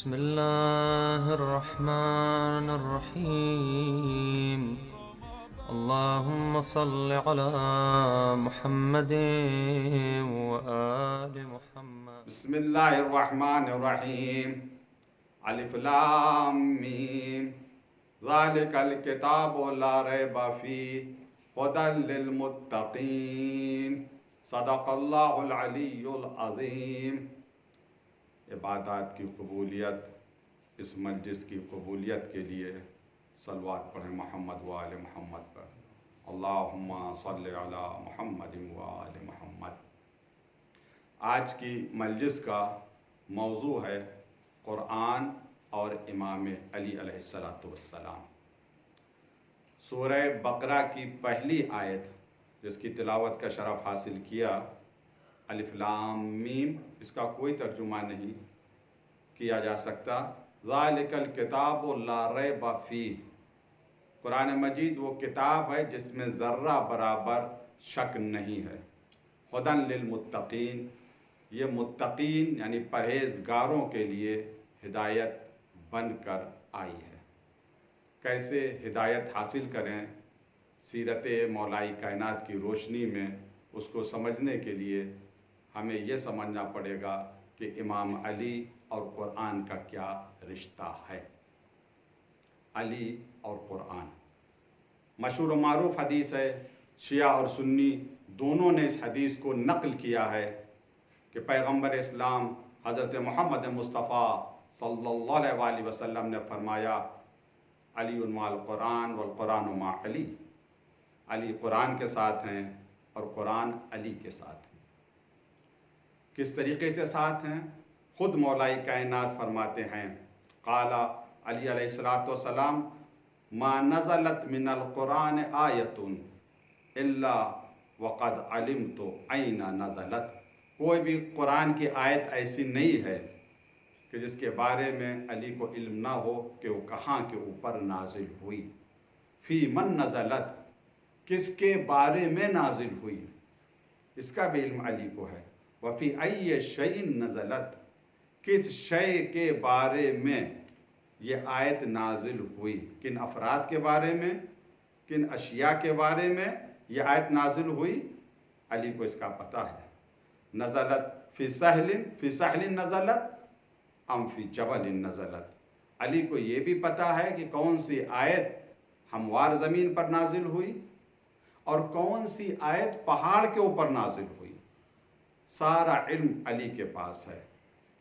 بسم الله الرحمن الرحيم. اللهم صل على محمد وآل محمد. بسم الله الرحمن الرحيم. الف لام ميم ذلك الكتاب لا ريب فيه هدى للمتقين صدق اللہ العلی العظیم. عبادات کی قبولیت، اس مجلس کی قبولیت کے لیے صلوات پڑھیں محمد و آل محمد پر. اللہم صلی علی محمد و آل محمد. آج کی مجلس کا موضوع ہے قرآن اور امام علی علیہ السلام. سورہ بقرہ کی پہلی آیت جس کی تلاوت کا شرف حاصل کیا، الف لام میم، اس کا کوئی ترجمہ نہیں کیا جا سکتا. ذالک الکتاب لا ریب فیہ. قرآن مجید وہ کتاب ہے جس میں ذرہ برابر شک نہیں ہے. ہدی للمتقین، یہ متقین یعنی پرہیزگاروں کے لیے ہدایت بن کر آئی ہے. کیسے ہدایت حاصل کریں؟ سیرت مولائی کائنات کی روشنی میں اس کو سمجھنے کے لیے ہمیں یہ سمجھنا پڑے گا کہ امام علی اور قرآن کا کیا رشتہ ہے. علی اور قرآن مشہور و معروف حدیث ہے. شیعہ اور سنی دونوں نے اس حدیث کو نقل کیا ہے کہ پیغمبر اسلام حضرت محمد مصطفیٰ صلی اللہ علیہ وسلم نے فرمایا، علی مع القرآن والقرآن مع علی. علی قرآن کے ساتھ ہیں اور قرآن علی کے ساتھ ہیں. کس طریقے سے ساتھ ہیں؟ خود مولائی کائنات فرماتے ہیں، قال علی علیہ السلام ما نزلت من القرآن آیت الا وقد علمت این نزلت. کوئی بھی قرآن کی آیت ایسی نہیں ہے کہ جس کے بارے میں علی کو علم نہ ہو کہ وہ کہاں کے اوپر نازل ہوئی. فی من نزلت، کس کے بارے میں نازل ہوئی، اس کا بھی علم علی کو ہے. وفی ای شیء نزلت، کس شے کے بارے میں یہ آیت نازل ہوئی، کن افراد کے بارے میں، کن اشیاء کے بارے میں یہ آیت نازل ہوئی، علی کو اس کا پتہ ہے. نزلت فی سہل نزلت ام فی جبل نزلت. علی کو یہ بھی پتہ ہے کہ کون سی آیت ہموار زمین پر نازل ہوئی اور کون سی آیت پہاڑ کے اوپر نازل ہوئی. سارا علم علی کے پاس ہے.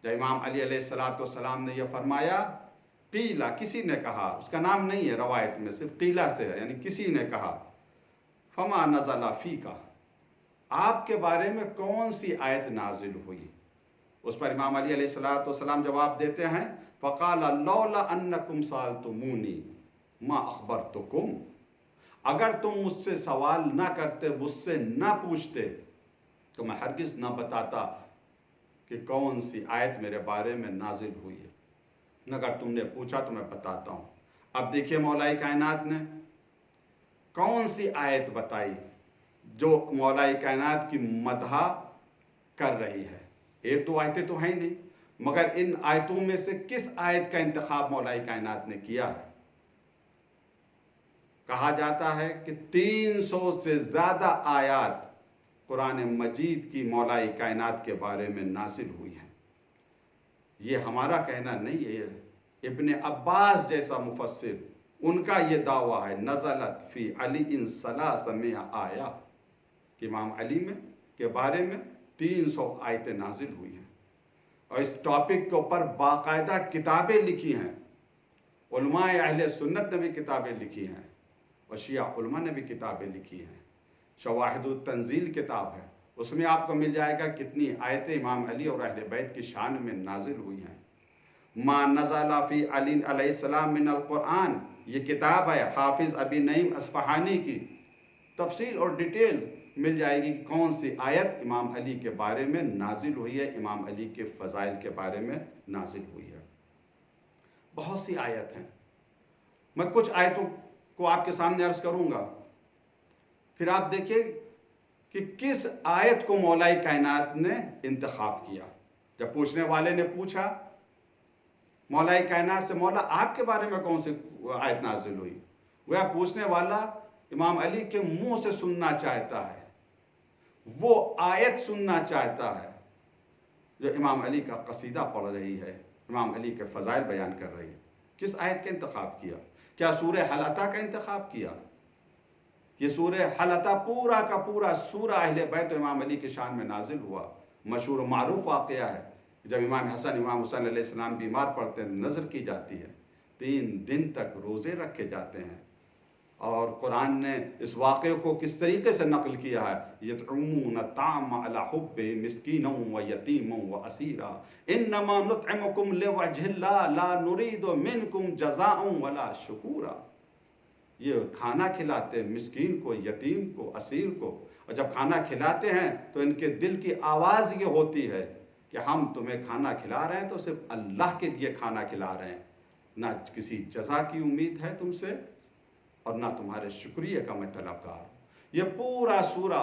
جب امام علی علیہ السلام نے یہ فرمایا، قیلہ، کسی نے کہا، اس کا نام نہیں ہے روایت میں، صرف قیلہ سے ہے، یعنی کسی نے کہا، فما نزل فیکا، آپ کے بارے میں کون سی آیت نازل ہوئی. اس پر امام علی علیہ السلام جواب دیتے ہیں، فقال لولا انکم سالتمونی ما اخبرتکم، اگر تم مجھ سے سوال نہ کرتے، مجھ سے نہ پوچھتے تو میں ہرگز نہ بتاتا کہ کون سی آیت میرے بارے میں نازل ہوئی ہے. اگر تم نے پوچھا تو میں بتاتا ہوں. اب دیکھیے مولائی کائنات نے کون سی آیت بتائی جو مولائی کائنات کی مدح کر رہی ہے. ایک دو آیتیں تو ہیں نہیں، مگر ان آیتوں میں سے کس آیت کا انتخاب مولائی کائنات نے کیا ہے؟ کہا جاتا ہے کہ 300 سے زیادہ آیات قرآن مجید کی مولائی کائنات کے بارے میں نازل ہوئی ہیں. یہ ہمارا کہنا نہیں ہے، ابن عباس جیسا مفسر ان کا یہ دعویٰ ہے، نزلت فی علی ان 300 آیا، کہ امام علی میں کے بارے میں 300 آیتیں نازل ہوئی ہیں. اور اس ٹاپک کے اوپر باقاعدہ کتابیں لکھی ہیں. علماء اہل سنت نے بھی کتابیں لکھی ہیں اور شیعہ علماء نے بھی کتابیں لکھی ہیں. شواہد التنزیل کتاب ہے، اس میں آپ کو مل جائے گا کتنی آیتیں امام علی اور اہل بیت کی شان میں نازل ہوئی ہیں. ما نزل فی علی علیہ السلام من القرآن، یہ کتاب ہے حافظ ابی نعیم اصفہانی کی. تفصیل اور ڈیٹیل مل جائے گی کہ کون سی آیت امام علی کے بارے میں نازل ہوئی ہے، امام علی کے فضائل کے بارے میں نازل ہوئی ہے. بہت سی آیت ہیں. میں کچھ آیتوں کو آپ کے سامنے عرض کروں گا، پھر آپ دیکھیں کہ کس آیت کو مولائی کائنات نے انتخاب کیا. جب پوچھنے والے نے پوچھا، मौलाए कायनात से मौला आपके बारे में कौन सी आयत नाजिल हुई? वह पूछने वाला इमाम अली के मुंह से सुनना चाहता है, वो आयत सुनना चाहता है जो इमाम अली का कसीदा पढ़ रही है, इमाम अली के फ़ज़ाइल बयान कर रही है। किस आयत का इंतखाब किया? क्या सूरह हलअता का इंतखाब किया? ये सूरह हलअता पूरा का पूरा सूरा अहले बैत इमाम अली के शान में नाजिल हुआ। मशहूर मारूफ वाक़या है, जब इमाम हसन इमाम हुसैन अलैहिस्सलाम बीमार पड़ते हैं, नज़र की जाती है, 3 दिन तक रोज़े रखे जाते हैं। और कुरान ने इस वाक़े को किस तरीके से नक़ल किया है, यतऊमून ताम अला हुब्बि मिस्कीनों व यतीमों व असीरा इन्नमा नुतइमुकुम लिवजहिल्लाह ला नुरीदु मिनकुम जज़ाअन वला शुकूरा। ये खाना खिलाते मिस्कीन को, यतीम को, असीर को, और जब खाना खिलाते हैं तो इनके दिल की आवाज़ ये होती है कि हम तुम्हें खाना खिला रहे हैं तो सिर्फ अल्लाह के लिए खाना खिला रहे हैं, ना किसी जज़ा की उम्मीद है तुमसे और ना तुम्हारे शुक्रिया का मैं तलबगार हूँ। ये पूरा सूरा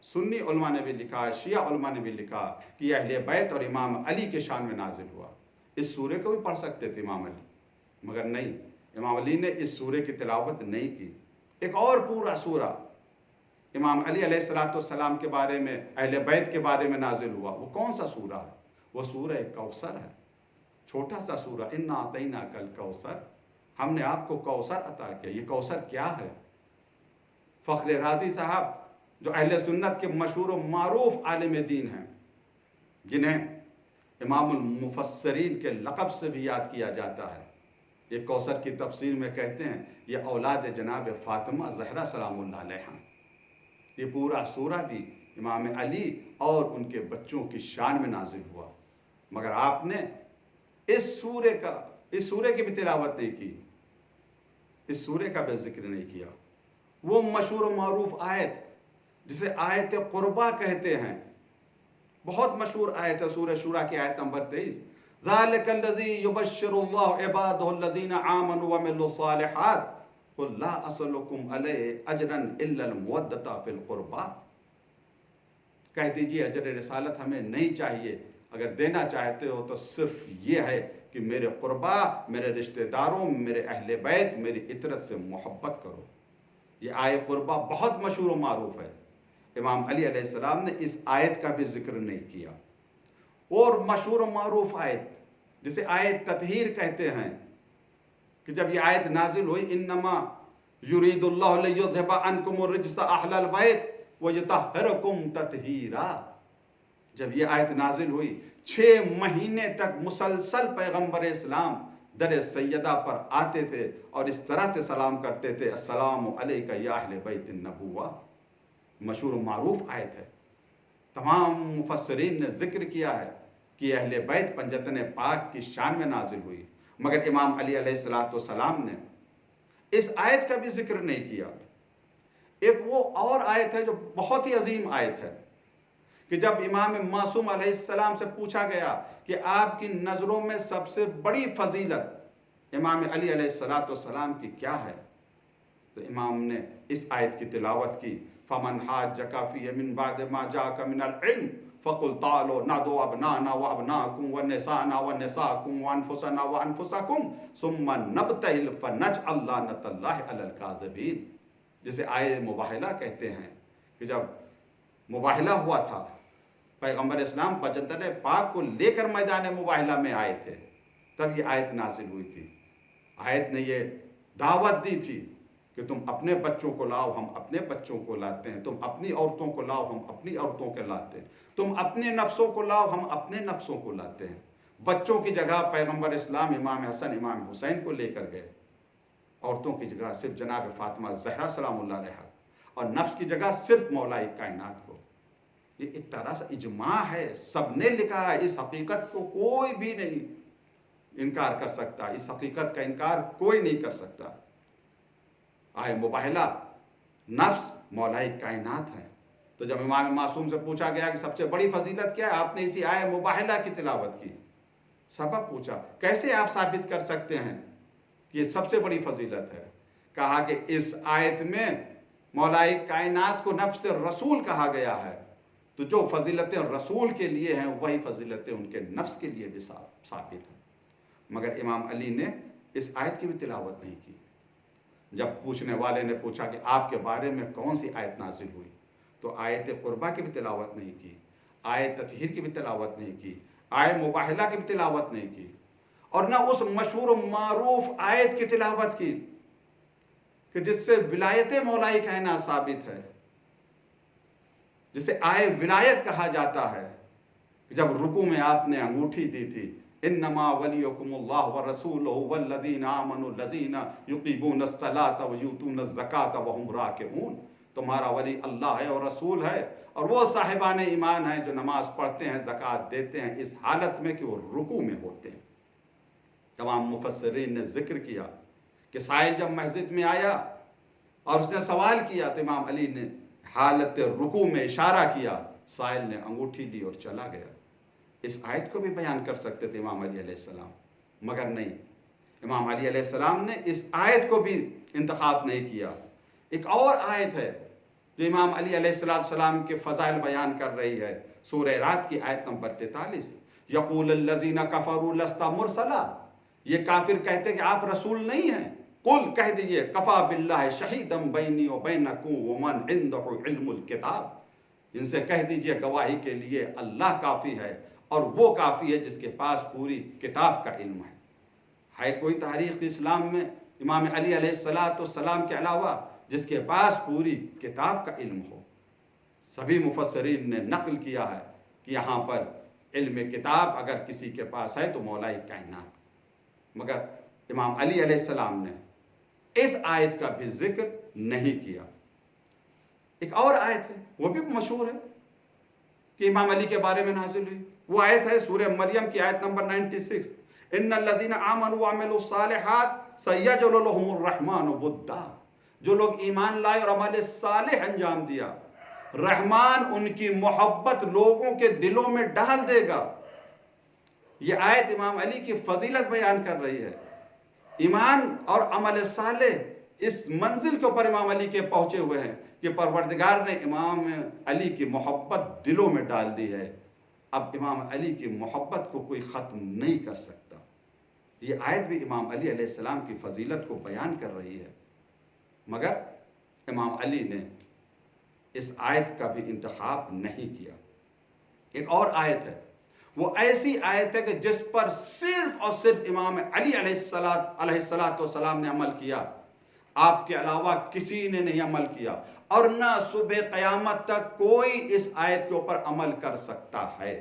सुन्नी उलमा ने भी लिखा, शिया उलमा ने भी लिखा कि अहले बैत और इमाम अली के शान में नाजिल हुआ। इस सूरे को भी पढ़ सकते थे इमाम अली, मगर नहीं, इमाम अली ने इस सूरे की तिलावत नहीं की। एक और पूरा सूरा इमाम अली अलैहिस्सलाम के बारे में, अहले बैत के बारे में नाजिल हुआ। वो कौन सा सूरा है? वो सूरह कौसर है, छोटा सा सूरा, इन्ना अतैना कल कौसर, हमने आपको कौसर अता किया। ये कौसर क्या है? फ़ख्र राज़ी साहब जो अहले सुन्नत के मशहूर व मारूफ आलिम दीन हैं, जिन्हें इमामुल मुफस्सरीन के लक़ब से भी याद किया जाता है, ये कौसर की तफसीर में कहते हैं ये औलाद जनाब फ़ातिमा ज़हरा सलामुल्लाह अलैहा। ये पूरा सूरा भी इमाम अली और उनके बच्चों की शान में नाजिल हुआ, मगर आपने इस सूरे की भी तिलावत नहीं की, इस सूरे का भी जिक्र नहीं किया। वो मशहूर मारूफ आयत जिसे आयत क़ुरबा कहते हैं, बहुत मशहूर आयत है, सूरह शूरा की आयत नंबर 23, ज़ालिकल्लज़ी युबश्शिरुल्लाहु इबादहुल्लज़ीना आमनु व अमिलुस्सालिहात क़ुल ला असअलुकुम अलैहि अजरन इल्लल मुवद्दता फ़िल क़ुरबा। कह दीजिए अजर रिसालत हमें नहीं चाहिए, अगर देना चाहते हो तो सिर्फ ये है कि मेरे क़ुरबा, मेरे रिश्तेदारों, मेरे अहले बैत, मेरी इतरत से मोहब्बत करो। ये आयत क़ुरबा बहुत मशहूर व मारूफ है। इमाम अली अलैहिस्सलाम ने इस आयत का भी जिक्र नहीं किया। और मशहूर व मारूफ आयत जिसे आयत ततहीर कहते हैं, कि जब ये आयत नाजिल हुई, इन्नमा युरीदुल्लाहु लियुज़हिबा अन्कुमुर रिज्सा अहलल बैत व युतahhirakum ततहीरा। जब ये आयत नाजिल हुई, 6 महीने तक मुसलसल पैगम्बर इस्लाम दर सैयदा पर आते थे और इस तरह से सलाम करते थे, अस्सलामु अलैका या अहले बैतिन नबुव्वा। मशहूर मारूफ आयत है। तमाम मुफस्सरीन ने जिक्र किया है कि अहले बैत पंजतन पाक की शान में नाजिल हुई, मगर इमाम अली अलैहिस्सलाम ने इस आयत का भी जिक्र नहीं किया। एक वो और आयत है जो बहुत ही अजीम आयत है कि जब इमाम मासूम अलैहिस्सलाम से पूछा गया कि आपकी नज़रों में सबसे बड़ी फजीलत इमाम अली अलैहिस्सलाम की क्या है, तो इमाम ने इस आयत की तिलावत की, फ़मन हाज्जका फ़ीहि मिन बाद मा जाअका मिनल इल्म फ़कुल तालो नदउ अबनाना व अबनाकुम व निसाना व निसाकुम व अनफुसना व अनफुसकुम सुम्मा नबतहिल फ़नजअल लानतल्लाहि अलल काज़िबीन। जिसे आये मुबाहिला कहते हैं कि जब मुबाहिला हुआ था, पैगम्बर इस्लाम पंजतन पाक को लेकर मैदान मुबाहिला में आए थे, तब ये आयत नाजिल हुई थी। आयत ने ये दावत दी थी कि तुम अपने बच्चों को लाओ, हम अपने बच्चों को लाते हैं, तुम अपनी औरतों को लाओ, हम अपनी औरतों को लाते हैं, तुम अपने नफ्सों को लाओ, हम अपने नफ्सों को लाते हैं। बच्चों की जगह पैगम्बर इस्लाम इमाम हसन इमाम हुसैन को लेकर गए, औरतों की जगह सिर्फ जनाब फ़ातिमा ज़हरा सलामुल्लाह अलैहा, और नफ्स की जगह सिर्फ मौलाए कायनात को। ये एक तरह से इजमा है, सबने लिखा है, इस हकीकत को कोई भी नहीं इनकार कर सकता, इस हकीकत का इनकार कोई नहीं कर सकता। आए मुबाहिला नफ्स मौलाए कायनात हैं। तो जब इमाम मासूम से पूछा गया कि सबसे बड़ी फजीलत क्या है, आपने इसी आए मुबाहिला की तिलावत की। सबब पूछा कैसे आप साबित कर सकते हैं कि ये सबसे बड़ी फजीलत है? कहा कि इस आयत में मौलाए कायनात को नफ्स रसूल कहा गया है, तो जो फजीलतें रसूल के लिए हैं वही फजीलतें उनके नफ्स के लिए भी साबित हैं। مگر امام علی نے اس آیت کی بھی تلاوت نہیں کی۔ جب پوچھنے والے نے پوچھا کہ آپ کے بارے میں کون سی آیت نازل ہوئی، تو آیت قربہ کی بھی تلاوت نہیں کی، آیت تطہیر کی بھی تلاوت نہیں کی، آیت مباہلہ کی بھی تلاوت نہیں کی، اور نہ اس مشہور و معروف آیت کی تلاوت کی کہ جس سے ولایت مولا کائنات ثابت ہے، جسے آئے ولایت کہا جاتا ہے، کہ جب رکوع میں آپ نے انگوٹھی دی تھی، انما ولیکم اللہ ورسولہ والذین آمنوا الذین یقیمون الصلاۃ ویؤتون الزکاۃ وہم راکعون، تمہارا ولی اللہ ہے اور رسول ہے، اور وہ صاحبان ایمان ہیں جو نماز پڑھتے ہیں، زکوٰۃ دیتے ہیں، اس حالت میں کہ وہ رکوع میں ہوتے ہیں۔ تمام مفسرین نے ذکر کیا کہ سائل جب مسجد میں آیا اور اس نے سوال کیا تو امام علی نے حالت رکوع میں اشارہ کیا، سائل نے انگوٹھی لی اور چلا گیا۔ اس آیت کو بھی بیان کر سکتے تھے امام علی علیہ السلام، مگر نہیں، امام علی علیہ السلام نے اس آیت کو بھی انتخاب نہیں کیا۔ ایک اور آیت ہے جو امام علی علیہ السلام کے فضائل بیان کر رہی ہے، سورہ رات کی آیت نمبر 43، یقول الذین کفروا لست مرسلا، یہ کافر کہتے کہ آپ رسول نہیں ہیں، قل کہہ دیجئے کفا باللہ شہیدا بینی و بینکم ومن عندہ علم الکتاب، ان سے کہہ دیجئے گواہی کے لیے اللہ کافی ہے اور وہ کافی ہے جس کے پاس پوری کتاب کا علم ہے کوئی تاریخ اسلام میں امام علی علیہ السلام کے علاوہ جس کے پاس پوری کتاب کا علم ہو؟ سبھی مفسرین نے نقل کیا ہے کہ یہاں پر علم کتاب اگر کسی کے پاس ہے تو مولا کائنات، مگر امام علی علیہ السلام نے اس آیت کا بھی ذکر نہیں کیا۔ ایک اور آیت ہے، وہ بھی مشہور ہے کہ امام علی کے بارے میں نازل ہوئی، وہ آیت ہے سورہ مریم کی آیت نمبر 96، ان الذین آمنوا وعملوا الصالحات سیجعل لهم الرحمن ودا، جو لوگ ایمان لائے اور عمل صالح انجام دیا، رحمان ان کی محبت لوگوں کے دلوں میں ڈال دے گا۔ یہ آیت امام علی کی فضیلت بیان کر رہی ہے۔ ایمان اور عمل صالح اس منزل کے اوپر امام علی کے پہنچے ہوئے ہیں کہ پروردگار نے امام علی کی محبت دلوں میں ڈال دی ہے، اب امام علی کی محبت کو کوئی ختم نہیں کر سکتا۔ یہ آیت بھی امام علی علیہ السلام کی فضیلت کو بیان کر رہی ہے، مگر امام علی نے اس آیت کا بھی انتخاب نہیں کیا۔ ایک اور آیت ہے، وہ ایسی آیت ہے کہ جس پر صرف اور صرف امام علی علیہ السلام نے عمل کیا، آپ کے علاوہ کسی نے نہیں عمل کیا، اور نہ صبح قیامت تک کوئی اس آیت کے اوپر عمل کر سکتا ہے۔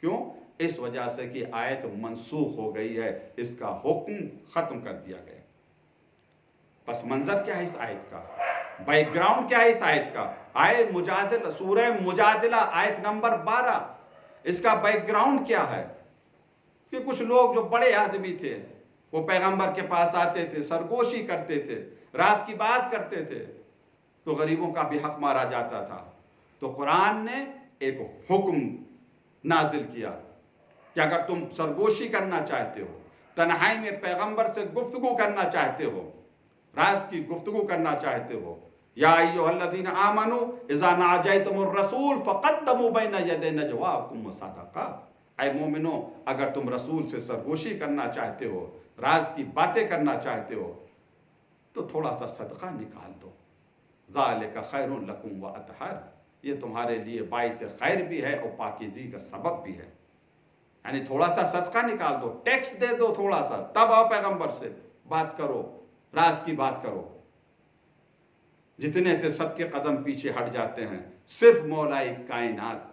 کیوں؟ اس وجہ سے کہ آیت منسوخ ہو گئی ہے، اس کا حکم ختم کر دیا گیا۔ پس منظر کیا ہے اس آیت کا؟ بیک گراؤنڈ کیا ہے اس آیت کا؟ آیت مجادلہ، سورہ مجادلہ آیت نمبر 12، اس کا بیک گراؤنڈ کیا ہے؟ کہ کچھ لوگ جو بڑے آدمی تھے وہ پیغمبر کے پاس آتے تھے، سرگوشی کرتے تھے، راز کی بات کرتے تھے، تو غریبوں کا بھی حق مارا جاتا تھا۔ تو قرآن نے ایک حکم نازل کیا کہ اگر تم سرگوشی کرنا چاہتے ہو، تنہائی میں پیغمبر سے گفتگو کرنا چاہتے ہو، راز کی گفتگو کرنا چاہتے ہو، یا ایھا الذین آمنوا اذا ناجیتم الرسول فقدموا بین یدی نجواکم صدقہ، اے مومنو اگر تم رسول سے سرگوشی کرنا چاہتے ہو، راز کی باتیں کرنا چاہتے ہو، تو تھوڑا سا صدقہ نکال دو، ذالک خیر لکم واطہر، یہ تمہارے لیے باعث خیر بھی ہے اور پاکیزگی کا سبب بھی ہے۔ یعنی تھوڑا سا صدقہ نکال دو، ٹیکس دے دو تھوڑا سا، تب آؤ پیغمبر سے بات کرو، راز کی بات کرو۔ جتنے تھے سب کے قدم پیچھے ہٹ جاتے ہیں، صرف مولا کائنات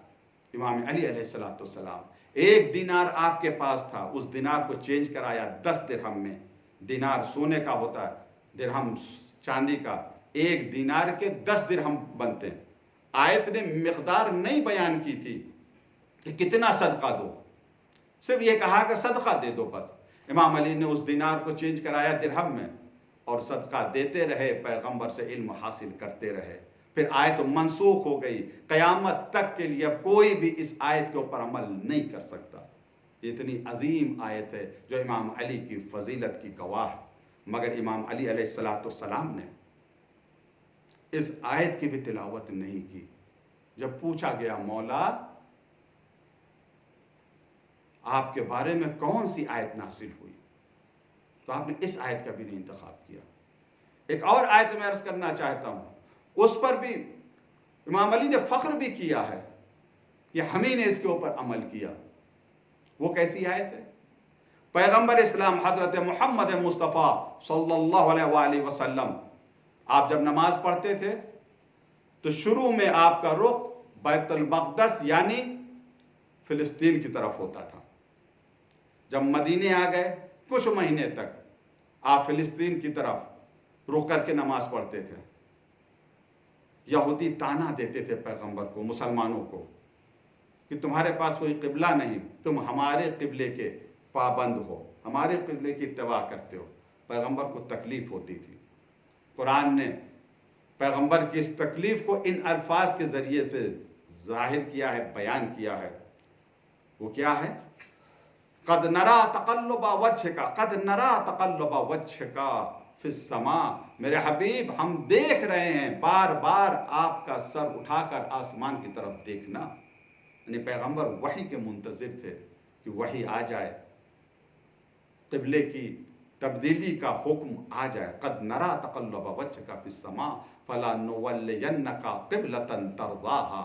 امام علی علیہ السلام، ایک دینار آپ کے پاس تھا، اس دینار کو چینج کرایا 10 درہم میں۔ دینار سونے کا ہوتا ہے، درہم چاندی کا، ایک دینار کے 10 درہم بنتے ہیں۔ آیت نے مقدار نہیں بیان کی تھی کہ کتنا صدقہ دو، صرف یہ کہا کہ صدقہ دے دو بس۔ امام علی نے اس دینار کو چینج کرایا درہم میں، اور صدقہ دیتے رہے، پیغمبر سے علم حاصل کرتے رہے۔ پھر آیت منسوخ ہو گئی، قیامت تک کے لیے اب کوئی بھی اس آیت کے اوپر عمل نہیں کر سکتا۔ یہ اتنی عظیم آیت ہے جو امام علی کی فضیلت کی گواہ، مگر امام علی علیہ السلام نے اس آیت کی بھی تلاوت نہیں کی۔ جب پوچھا گیا مولا آپ کے بارے میں کون سی آیت نازل ہوئی، تو آپ نے اس آیت کا بھی نہیں انتخاب کیا۔ ایک اور آیت میں عرض کرنا چاہتا ہوں، اس پر بھی امام علی نے فخر بھی کیا ہے کہ ہم ہی نے اس کے اوپر عمل کیا۔ وہ کیسی آیت ہے؟ پیغمبر اسلام حضرت محمد مصطفیٰ صلی اللہ علیہ وآلہ وسلم آپ جب نماز پڑھتے تھے تو شروع میں آپ کا رخ بیت المقدس یعنی فلسطین کی طرف ہوتا تھا۔ جب مدینے آ گئے کچھ مہینے تک آپ فلسطین کی طرف رخ کر کے نماز پڑھتے تھے۔ یہودی طعنہ دیتے تھے پیغمبر کو، مسلمانوں کو، کہ تمہارے پاس کوئی قبلہ نہیں، تم ہمارے قبلے کے پابند ہو، ہمارے قبلے کی اتباع کرتے ہو۔ پیغمبر کو تکلیف ہوتی تھی۔ قرآن نے پیغمبر کی اس تکلیف کو ان الفاظ کے ذریعے سے ظاہر کیا ہے، بیان کیا ہے۔ وہ کیا ہے؟ قد نرا تقلب وجھک، قد نرا تقلب وجھک فی السماء، میرے حبیب ہم دیکھ رہے ہیں بار بار آپ کا سر اٹھا کر آسمان کی طرف دیکھنا۔ یعنی پیغمبر وحی کے منتظر تھے کہ وحی آ جائے، قبلے کی تبدیلی کا حکم آ جائے۔ قد نرا تقلب وجھک فی السماء فلنولینک قبلۃ ترضاها،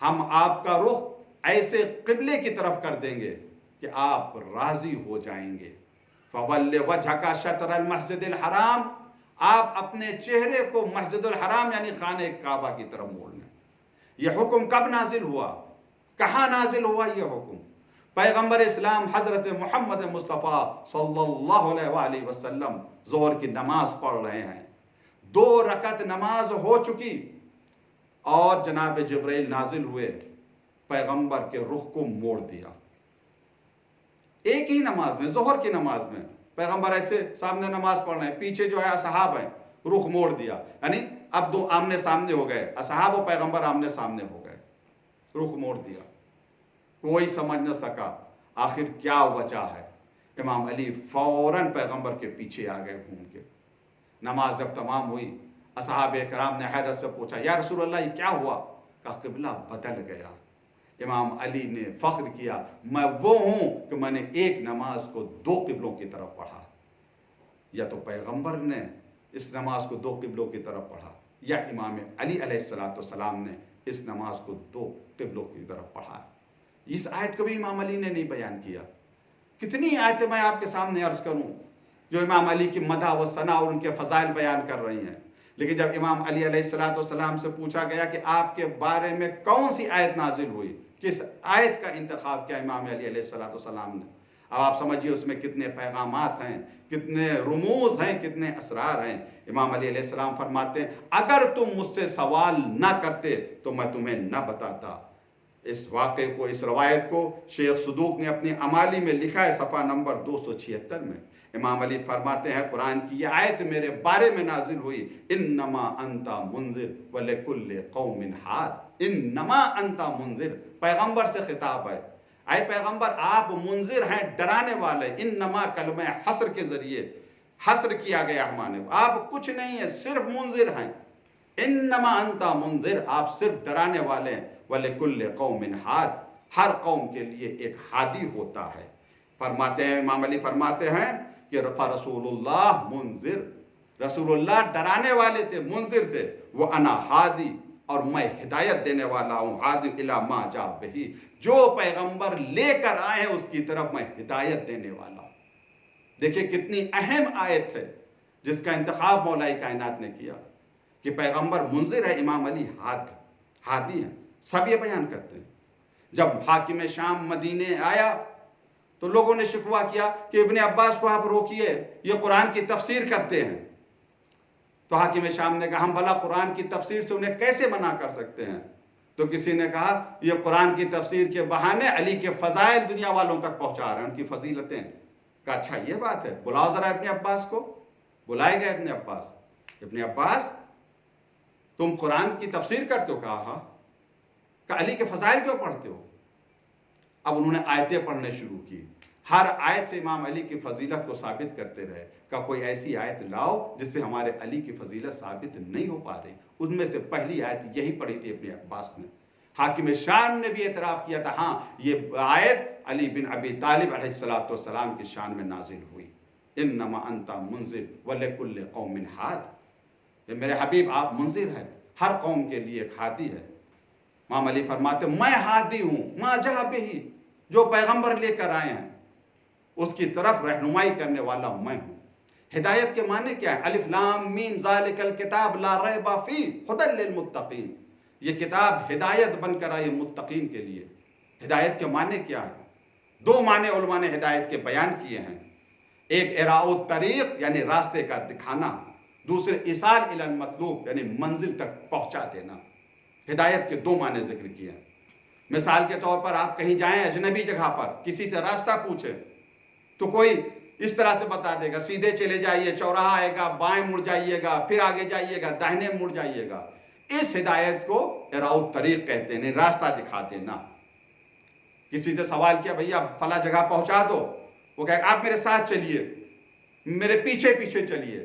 ہم آپ کا رخ ایسے قبلے کی طرف کر دیں گے کہ آپ راضی ہو جائیں گے۔ فول وجھک شطر المسجد الحرام، آپ اپنے چہرے کو مسجد الحرام یعنی خانہ کعبہ کی طرف موڑ لیں۔ یہ حکم کب نازل ہوا؟ کہاں نازل ہوا یہ حکم؟ پیغمبر اسلام حضرت محمد مصطفیٰ صلی اللہ علیہ وآلہ وسلم ظہر کی نماز پڑھ رہے ہیں، 2 رکعت نماز ہو چکی اور جناب جبرائیل نازل ہوئے، پیغمبر کے رخ کو موڑ دیا۔ ایک ہی نماز میں، ظہر کی نماز میں پیغمبر ایسے سامنے نماز پڑھ رہے ہیں، پیچھے جو ہے اصحاب ہیں، رخ موڑ دیا۔ یعنی اب 2 آمنے سامنے ہو گئے، اصحاب و پیغمبر آمنے سامنے ہو گئے، رخ موڑ دیا۔ کوئی سمجھ نہ سکا آخر کیا وجہ ہے۔ امام علی فوراً پیغمبر کے پیچھے آ گئے گھوم کے۔ نماز جب تمام ہوئی، اصحاب کرام نے حیرت سے پوچھا یا رسول اللہ یہ کیا ہوا؟ کہا قبلہ بدل گیا۔ امام علی نے فخر کیا، میں وہ ہوں کہ میں نے ایک نماز کو 2 قبلوں کی طرف پڑھا۔ یا تو پیغمبر نے اس نماز کو 2 قبلوں کی طرف پڑھا، یا امام علی علیہ السلام نے اس نماز کو 2 قبلوں کی طرف پڑھا۔ اس آیت کو بھی امام علی نے نہیں بیان کیا۔ کتنی آیتیں میں آپ کے سامنے عرض کروں جو امام علی کی مدح و ثنا اور ان کے فضائل بیان کر رہی ہیں، لیکن جب امام علی علیہ السلام سے پوچھا گیا کہ آپ کے بارے میں کون سی آیت نازل ہوئی، کس آیت کا انتخاب کیا امام علی علیہ السلام نے، اب آپ سمجھیے اس میں کتنے پیغامات ہیں، کتنے رموز ہیں، کتنے اسرار ہیں۔ امام علی علیہ السلام فرماتے ہیں اگر تم مجھ سے سوال نہ کرتے تو میں تمہیں نہ بتاتا۔ اس واقعے کو، اس روایت کو شیخ صدوق نے اپنی امالی میں لکھا ہے، صفحہ نمبر 276 میں۔ امام علی فرماتے ہیں قرآن کی یہ آیت میرے بارے میں نازل ہوئی، انما انت منذر ولکل قوم ہاد۔ انما انت منذر، پیغمبر سے خطاب ہے، اے پیغمبر آپ منذر ہیں، ڈرانے والے۔ انما کلمہ حصر کے ذریعے حصر کیا گیا ہمارے، آپ کچھ نہیں ہیں، صرف منذر ہیں۔ انما انت منذر، آپ صرف ڈرانے والے ہیں۔ وَلِكُلِّ قَوْمٍ حَادٍ، ہر قوم کے لیے ایک ہادی ہوتا ہے۔ فرماتے ہیں امام علی فرماتے ہیں کہ رسول اللہ منذر، رسول اللہ ڈرانے والے تھے، منذر تھے۔ وَأَنَا ہادی، اور میں ہدایت دینے والا ہوں، ہادی الی ما جاء بہ، جو پیغمبر لے کر آئے ہیں اس کی طرف میں ہدایت دینے والا ہوں۔ دیکھیں کتنی اہم آیت ہے جس کا انتخاب مولا کائنات نے کیا کہ پیغمبر منذر ہے، امام علی ہادی ہیں۔ سب یہ بیان کرتے ہیں۔ جب حاکم شام مدینے آیا تو لوگوں نے شکوہ کیا کہ ابن عباس کو آپ روکیے، یہ قرآن کی تفسیر کرتے ہیں۔ تو حاکم شام نے کہا ہم بھلا قرآن کی تفسیر سے انہیں کیسے منع کر سکتے ہیں؟ تو کسی نے کہا یہ قرآن کی تفسیر کے بہانے علی کے فضائل دنیا والوں تک پہنچا رہے ہیں، ان کی فضیلتیں۔ کہا اچھا یہ بات ہے، بلاؤ ذرا ابن عباس کو۔ بلائے گئے ابن عباس۔ ابن عباس تم قرآن کی تفسیر کرتے ہو؟ کہا ہاں۔ کہ علی کے فضائل کیوں پڑھتے ہو؟ اب انہوں نے آیتیں پڑھنے شروع کی، ہر آیت سے امام علی کی فضیلت کو ثابت کرتے رہے۔ کہ کوئی ایسی آیت لاؤ جس سے ہمارے علی کی فضیلت ثابت نہیں ہو پا رہی۔ ان میں سے پہلی آیت یہی پڑھی تھی ابن عباس نے۔ حاکم شام نے بھی اعتراف کیا تھا ہاں یہ آیت علی بن ابی طالب علیہ السلام کی شان میں نازل ہوئی۔ इन्नमा अंता मुंजिर वलिकुल्लि कौमिन हाद। ये मेरे हबीब आप मुंजिर हैं, हर कौम के लिए एक हादी है। इमाम अली फरमाते मैं हादी हूँ, मा जहा बिही, जो पैगंबर लेकर आए हैं उसकी तरफ रहनुमाई करने वाला मैं हूँ। हिदायत के माने क्या है? अलिफ लाम मीम ज़ालिकल किताब ला रैबा फी हुदल लिल मुत्तकीन। ये किताब हिदायत बनकर आई मुत्तकीन के लिए। हिदायत के माने क्या है? दो माने उलमा ने हिदायत के बयान किए हैं। एक इराउत तरीक यानी रास्ते का दिखाना, दूसरे इसाल इलल मतलूब यानी मंजिल तक पहुंचा देना। हिदायत के दो माने जिक्र किए हैं। मिसाल के तौर पर आप कहीं जाएं अजनबी जगह पर, किसी से रास्ता पूछे तो कोई इस तरह से बता देगा सीधे चले जाइए, चौराहा आएगा, बाएं मुड़ जाइएगा, फिर आगे जाइएगा, दाहिने मुड़ जाइएगा। इस हिदायत को इराउत तरीक कहते हैं, रास्ता दिखा देना। किसी से सवाल किया भैया फला जगह पहुंचा दो, वो कहे आप मेरे साथ चलिए, मेरे पीछे पीछे चलिए,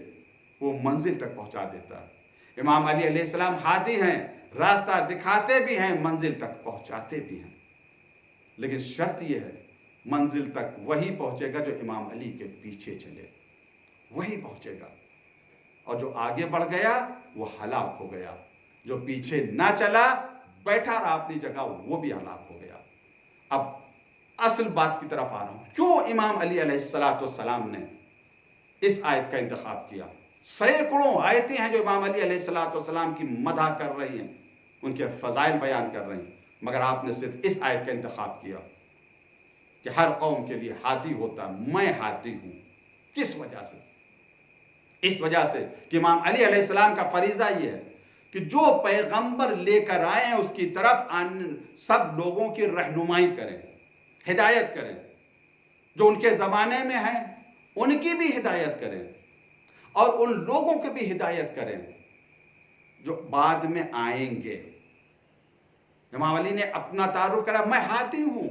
वो मंजिल तक पहुंचा देता है। इमाम अली अलैहिस्सलाम हादी हैं, रास्ता दिखाते भी हैं, मंजिल तक पहुंचाते भी हैं। लेकिन शर्त यह है मंजिल तक वही पहुंचेगा जो इमाम अली के पीछे चले, वही पहुंचेगा। और जो आगे बढ़ गया वो हलाक हो गया, जो पीछे ना चला बैठा रहा अपनी जगह वो भी हलाक हो गया। अब असल बात की तरफ आ रहा हूं, क्यों इमाम अली अलैहिस्सलाम ने इस आयत का इंतखाब किया? सैकड़ों आयतें हैं जो इमाम अली अलैहिस्सलाम की मदह कर रही हैं, उनके फजाइल बयान कर रही हैं, मगर आपने सिर्फ इस आयत का इंतखाब किया कि हर कौम के लिए हादी होता है, मैं हादी हूं। किस वजह से? इस वजह से कि इमाम अली अलैहिस्सलाम का फरीजा यह है कि जो पैगंबर लेकर आए हैं उसकी तरफ सब लोगों की रहनुमाई करें, हिदायत करें। जो उनके ज़माने में हैं उनकी भी हिदायत करें और उन लोगों की भी हिदायत करें जो बाद में आएंगे। इमाम अली ने अपना तारुफ करा, मैं हादी हूं,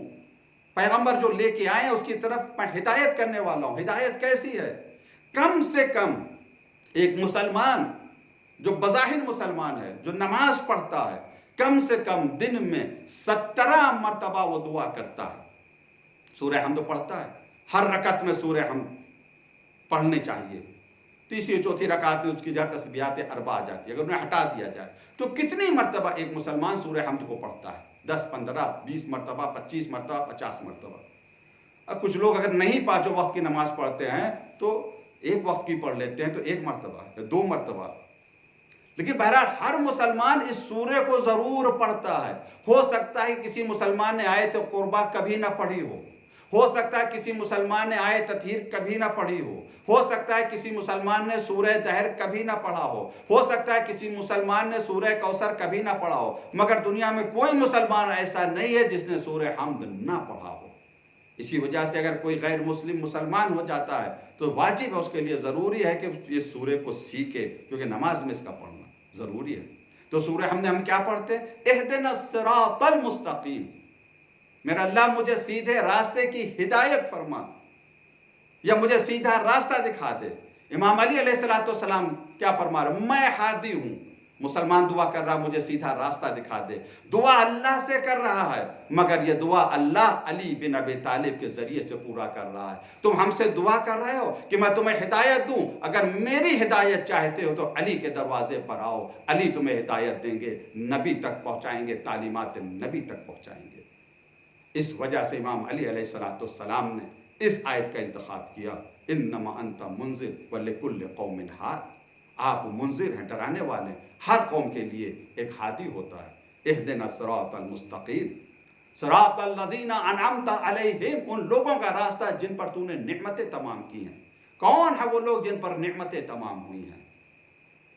पैगंबर जो लेके आए उसकी तरफ मैं हिदायत करने वाला हूं। हिदायत कैसी है? कम से कम एक मुसलमान जो बज़ाहिर मुसलमान है, जो नमाज पढ़ता है, कम से कम दिन में 17 मरतबा वो दुआ करता है। सूरह हमद पढ़ता है, हर रकत में सूरह हमद पढ़ने चाहिए। तीसरी चौथी रकात में उसकी जगह तस्बीहात अरबा आ जाती है। अगर उन्हें हटा दिया जाए तो कितनी मरतबा एक मुसलमान सूरह हमद को पढ़ता है? 10, 15, 20 मरतबा, 25 मरतबा, 50 मरतबा। अब कुछ लोग अगर नहीं पांचों वक्त की नमाज पढ़ते हैं तो एक वक्त की पढ़ लेते हैं, तो 1 मरतबा या 2 मरतबा। लेकिन बहरहाल हर मुसलमान इस सूरे को जरूर पढ़ता है। हो सकता है किसी मुसलमान ने आयत कुर्बा कभी ना पढ़ी हो सकता है किसी मुसलमान ने आयत तथहीर कभी ना पढ़ी हो सकता है किसी मुसलमान ने सूरह दहर कभी ना पढ़ा हो सकता है किसी मुसलमान ने सूरह कौसर कभी ना पढ़ा हो, मगर दुनिया में कोई मुसलमान ऐसा नहीं है जिसने सूरह हमद ना पढ़ा हो। इसी वजह से अगर कोई गैर मुस्लिम मुसलमान हो जाता है तो वाजिब है, उसके लिए ज़रूरी है कि इस सूरे को सीखे, क्योंकि नमाज में इसका पढ़ना ज़रूरी है। तो सूरह हमद हम क्या पढ़ते हैं? इहदिनस सिरातल मुस्तकीम, मेरा अल्लाह मुझे सीधे रास्ते की हिदायत फरमा या मुझे सीधा रास्ता दिखा दे। इमाम अली अलैहिस्सलाम क्या फरमा रहे? मैं हादी हूं। मुसलमान दुआ कर रहा मुझे सीधा रास्ता दिखा दे। दुआ अल्लाह से कर रहा है, मगर यह दुआ अल्लाह अली बिन अबी तालिब के जरिए से पूरा कर रहा है। तुम हमसे दुआ कर रहे हो कि मैं तुम्हें हिदायत दूं, अगर मेरी हिदायत चाहते हो तो अली के दरवाजे पर आओ, अली तुम्हें हिदायत देंगे, नबी तक पहुंचाएंगे, तालीमात नबी तक पहुंचाएंगे। इस वजह से इमाम अली अलैहिस्सलाम ने इस आयत का इंतखाब किया, इन्नमा अंता मुंजिर वलिकुल्लि कौमिन हाद, आप मुंजिर हैं, डराने वाले, हर कौम के लिए एक हादी होता है। इहदिना सिरातल मुस्तकीम सिरातल लज़ीना अनअमता अलैहिम, उन लोगों का रास्ता जिन पर तूने नेमतें तमाम की हैं। कौन है वो लोग जिन पर नेमतें तमाम हुई हैं?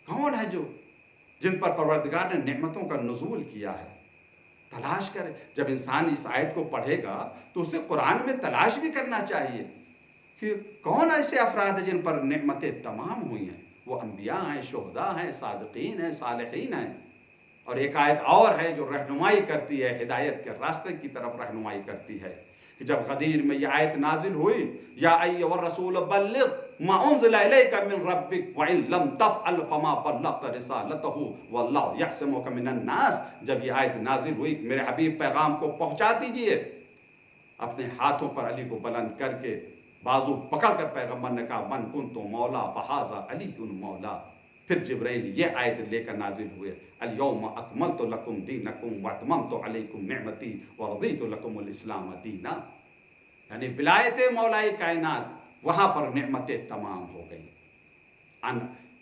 कौन है जो जिन पर परवरदिगार ने नेमतों का नुज़ूल किया है? तलाश करे। जब इंसान इस आयत को पढ़ेगा तो उसे कुरान में तलाश भी करना चाहिए कि कौन ऐसे अफराद हैं जिन पर नेमतें तमाम हुई हैं। वो अंबिया हैं, शुहदा हैं, सादिकीन हैं, सालिहीन हैं। और एक आयत और है जो रहनुमाई करती है, हिदायत के रास्ते की तरफ रहनुमाई करती है कि जब गदीर में यह आयत नाजिल हुई, या अय्युहर रसूल बल्लिग मा उन्ज़िला इलैका मिन रब्बिक व इन लम तफ़अल फमा बल्लग़्ता रिसालतहु वल्लाहु यअसिमुका मिनन नास, जब यह आयत नाजिल हुई कि मेरे हबीब पैगाम को पहुंचा दीजिए, अपने हाथों पर अली को बुलंद करके बाजू पकड़ कर पैगम्बर ने कहा मन कुन तो मौला फहाजा अली कुन मौला। फिर जिब्राइल ये आयत लेकर नाजिल हुए, अल यौम अकमलतु लकुम दीनकुम व अतममतु अलैकुम निअमती व रदीतु लकुमुल इस्लाम दीना। यानी विलायत मौलाए कायनात, वहां पर नेमतें तमाम हो गई।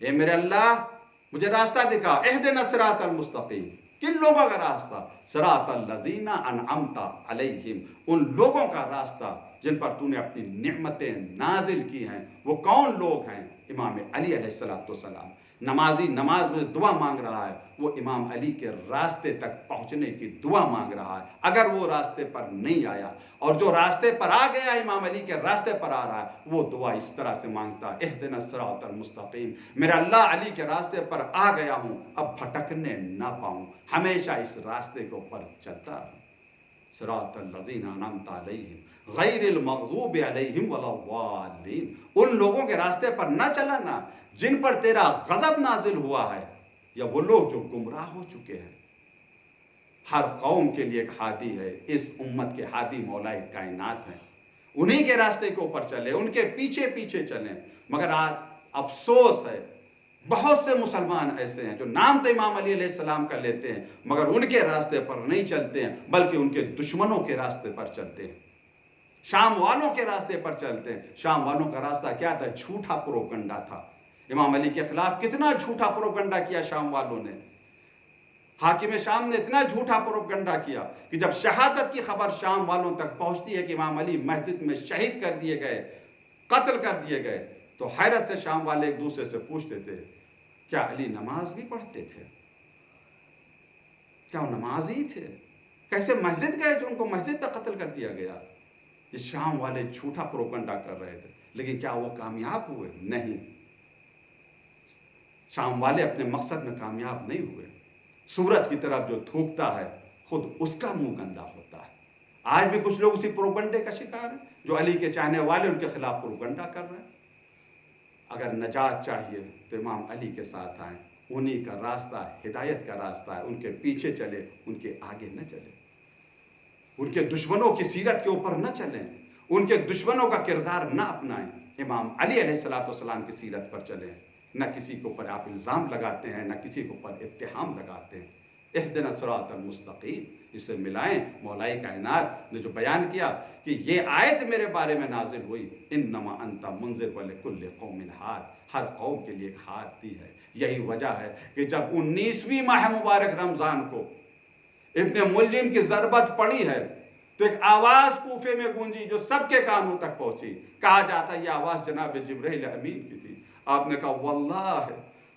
ए मेरे अल्लाह मुझे रास्ता दिखा, इहदिना सिरातल मुस्तकीम, किन लोगों का रास्ता, सिरातल लजीना अनअमता अलैहिम, उन लोगों का रास्ता जिन पर तूने अपनी नेमतें नाजिल की हैं। वो कौन लोग हैं? इमाम अली अलैहिस्सलाम, नमाजी नमाज में दुआ मांग रहा है, वो इमाम अली के रास्ते तक पहुंचने की दुआ मांग रहा है। अगर वो रास्ते पर नहीं आया, और जो रास्ते पर आ गया इमाम अली के रास्ते पर आ रहा है, वो दुआ इस तरह से मांगता है, इहदिना सिरातल मुस्तकीम, मेरा अल्लाह अली के रास्ते पर आ गया हूं, अब भटकने ना पाऊं, हमेशा इस रास्ते के ऊपर चलता रहूं। सिरातल लजीना अनअमता अलैहिम गैरिल मग़ज़ूबि अलैहिम वलद्दाल्लीन, उन लोगों के रास्ते पर न चलना जिन पर तेरा गजब नाजिल हुआ है, या वो लोग जो गुमराह हो चुके हैं। हर कौम के लिए एक हादी है, इस उम्मत के हादी मौलाए कायनात हैं, उन्हीं के रास्ते के ऊपर चले, उनके पीछे पीछे चलें। मगर आज अफसोस है, बहुत से मुसलमान ऐसे हैं जो नाम तो इमाम अली अलैहिस्सलाम का लेते हैं, मगर उनके रास्ते पर नहीं चलते हैं, बल्कि उनके दुश्मनों के रास्ते पर चलते हैं, शाम वालों के रास्ते पर चलते हैं। शाम वालों का रास्ता क्या था? झूठा प्रोपगंडा था। इमाम अली के खिलाफ कितना झूठा प्रोपगंडा किया शाम वालों ने। हाकिम शाम ने इतना झूठा प्रोपगंडा किया कि जब शहादत की खबर शाम वालों तक पहुंचती है कि इमाम अली मस्जिद में शहीद कर दिए गए, कत्ल कर दिए गए, तो हैरत से शाम वाले एक दूसरे से पूछते थे, क्या अली नमाज भी पढ़ते थे? क्या वो नमाजी थे? कैसे मस्जिद गए जो उनको मस्जिद में कत्ल कर दिया गया? ये शाम वाले झूठा प्रोपगंडा कर रहे थे, लेकिन क्या वो कामयाब हुए? नहीं, शाम वाले अपने मकसद में कामयाब नहीं हुए। सूरज की तरफ जो थूकता है, खुद उसका मुंह गंदा होता है। आज भी कुछ लोग उसी प्रोपगंडे का शिकार हैं, जो अली के चाहने वाले उनके खिलाफ प्रोपगंडा कर रहे हैं। अगर नजात चाहिए तो इमाम अली के साथ आए, उन्हीं का रास्ता हिदायत का रास्ता है, उनके पीछे चले, उनके आगे न चले, उनके दुश्मनों की सीरत के ऊपर न चलें, उनके दुश्मनों का किरदार न अपनाएं। इमाम अली अलैहिस्सलाम की सीरत पर चलें, न किसी के ऊपर आप इल्ज़ाम लगाते हैं, न किसी के ऊपर इत्तिहाम लगाते हैं। इहदिना सिरातल मुस्तकीम, इसे मिलाएं। मौलाए कायनात ने जो बयान किया कि ये आयत मेरे बारे में नाजिल हुई, इन्नमा अंता मुंज़िर व लिकुल्लि कौमिन हाद, हर कौम के लिए एक हादी है। यही वजह है कि जब 19वीं माह मुबारक रमज़ान को इब्ने मुलजिम की ज़रबत पड़ी है, तो एक आवाज़ कूफे में गूंजी जो सबके कानों तक पहुंची। कहा जाता है ये आवाज़ जनाब जिब्रील अमीन की थी। आपने कहा वल्लाह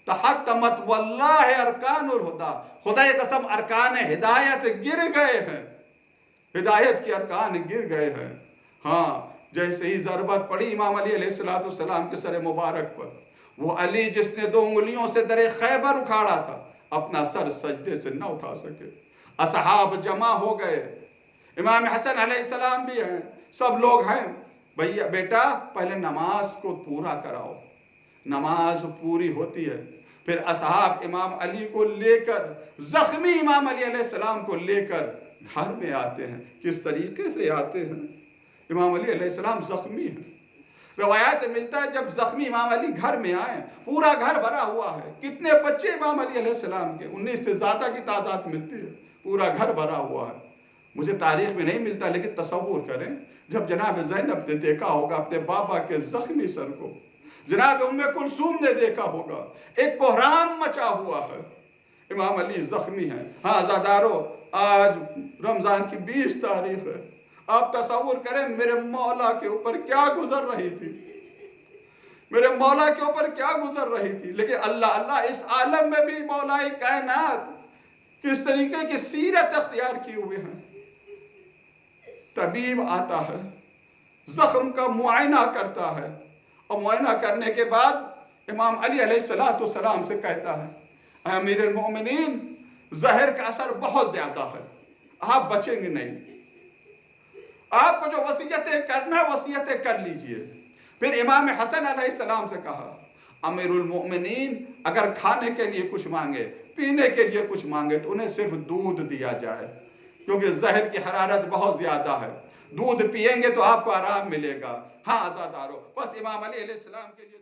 तहत्तमत वल्लाह अरकानुल हुदा, खुदा कसम अरकान हिदायत गिर गए हैं, हिदायत के अरकान गिर गए हैं। हाँ, जैसे ही ज़रबत पड़ी इमाम अली अलैहिस्सलाम के सर मुबारक पर, वो अली जिसने 2 उंगलियों से दरे खैबर उखाड़ा था, अपना सर सजदे से न उठा सके। असहाब जमा हो गए, इमाम हसन अलैहिस्सलाम भी हैं, सब लोग हैं। भैया बेटा पहले नमाज को पूरा कराओ। नमाज पूरी होती है, फिर असहाब इमाम अली को लेकर, जख्मी इमाम अली अलैहिस्सलाम को लेकर घर में आते हैं। किस तरीके से आते हैं? इमाम अली अलैहिस्सलाम जख्मी हैं। रवायत मिलता है जब जख्मी इमाम अली घर में आए, पूरा घर भरा हुआ है। कितने बच्चे इमाम अली अलैहिस्सलाम के? 19 से ज़्यादा की तादाद मिलती है। पूरा घर भरा हुआ है। मुझे तारीख में नहीं मिलता, लेकिन तसव्वुर करें, जब जनाब ज़ैनब ने देखा होगा अपने बाबा के जख्मी सर को, जनाब उम्मे कुलसूम ने देखा होगा, एक कोहराम मचा हुआ है। इमाम अली जख्मी हैं। हाँ आज़ादारो, आज रमज़ान की 20 तारीख है। आप तसव्वुर करें मेरे मौला के ऊपर क्या गुजर रही थी, मेरे मौला के ऊपर क्या गुजर रही थी। लेकिन अल्लाह अल्लाह, इस आलम में भी मौलाए कायनात किस तरीके की सीरत अख्तियार किए हुए हैं। तबीब आता है, जख्म का मुआयना करता है, और मुआयना करने के बाद इमाम अली अलैहिस्सलाम से कहता है, अमीरुल मोमिनीन, जहर का असर बहुत ज्यादा है, आप बचेंगे नहीं, आपको जो वसीयतें करना वसीयतें कर लीजिए। फिर इमाम हसन अलैहिस्सलाम से कहा, अमीरुल मोमिनीन, अगर खाने के लिए कुछ मांगे, पीने के लिए कुछ मांगे, तो उन्हें सिर्फ दूध दिया जाए, क्योंकि जहर की हरारत बहुत ज्यादा है। دودھ پیئیں گے تو آپ کو آرام ملے گا. ہاں عزادارو، بس امام علیہ السلام کے لیے